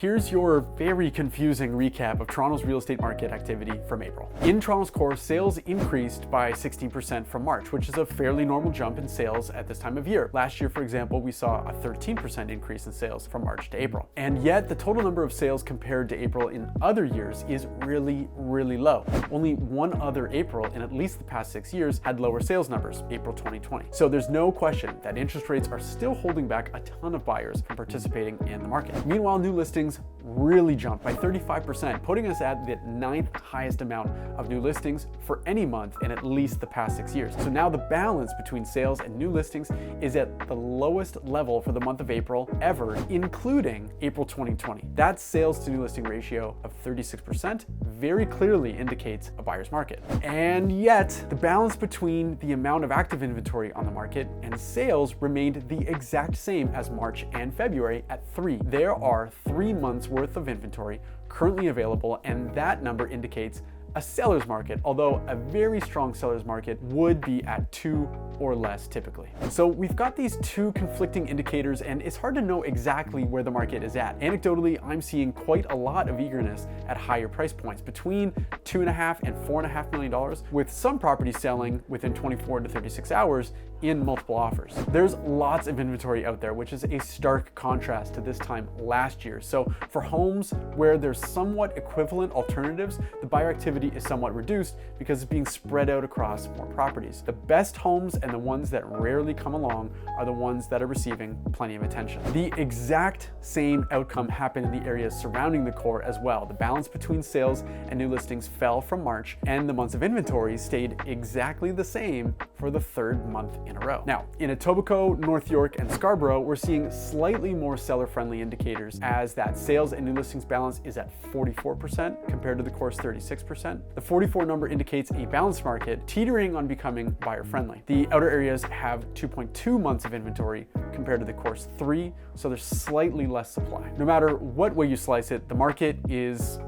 Here's your very confusing recap of Toronto's real estate market activity from April. In Toronto's core, sales increased by 16% from March, which is a fairly normal jump in sales at this time of year. Last year, for example, we saw a 13% increase in sales from March to April. And yet the total number of sales compared to April in other years is really, really low. Only one other April in at least the past 6 years had lower sales numbers, April 2020. So there's no question that interest rates are still holding back a ton of buyers from participating in the market. Meanwhile, new listings really jumped by 35%, putting us at the 9th highest amount of new listings for any month in at least the past 6 years. So now the balance between sales and new listings is at the lowest level for the month of April ever, including April 2020. That sales to new listing ratio of 36% very clearly indicates a buyer's market. And yet the balance between the amount of active inventory on the market and sales remained the exact same as March and February at 3. There are 3 months worth of inventory currently available, and that number indicates a seller's market, although a very strong seller's market would be at 2 or less typically. So we've got these two conflicting indicators, and it's hard to know exactly where the market is at. Anecdotally, I'm seeing quite a lot of eagerness at higher price points, between $2.5 and $4.5 million, with some properties selling within 24 to 36 hours in multiple offers. There's lots of inventory out there, which is a stark contrast to this time last year. So for homes where there's somewhat equivalent alternatives, the buyer activity is somewhat reduced because it's being spread out across more properties. The best homes and the ones that rarely come along are the ones that are receiving plenty of attention. The exact same outcome happened in the areas surrounding the core as well. The balance between sales and new listings fell from March, and the months of inventory stayed exactly the same for the 3rd month in a row. Now, in Etobicoke, North York, and Scarborough, we're seeing slightly more seller-friendly indicators, as that sales and new listings balance is at 44% compared to the core's 36%. The 44 number indicates a balanced market teetering on becoming buyer-friendly. The outer areas have 2.2 months of inventory compared to the core's 3, so there's slightly less supply. No matter what way you slice it, the market is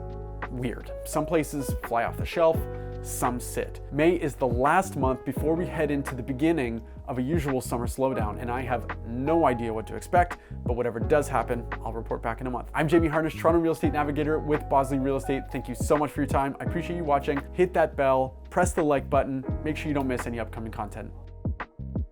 weird. Some places fly off the shelf, some sit. May is the last month before we head into the beginning of a usual summer slowdown, and I have no idea what to expect, but whatever does happen, I'll report back in a month. I'm Harnish, Toronto Real Estate Navigator with Bosley Real Estate. Thank you so much for your time. I appreciate you watching. Hit that bell, press the like button, make sure you don't miss any upcoming content.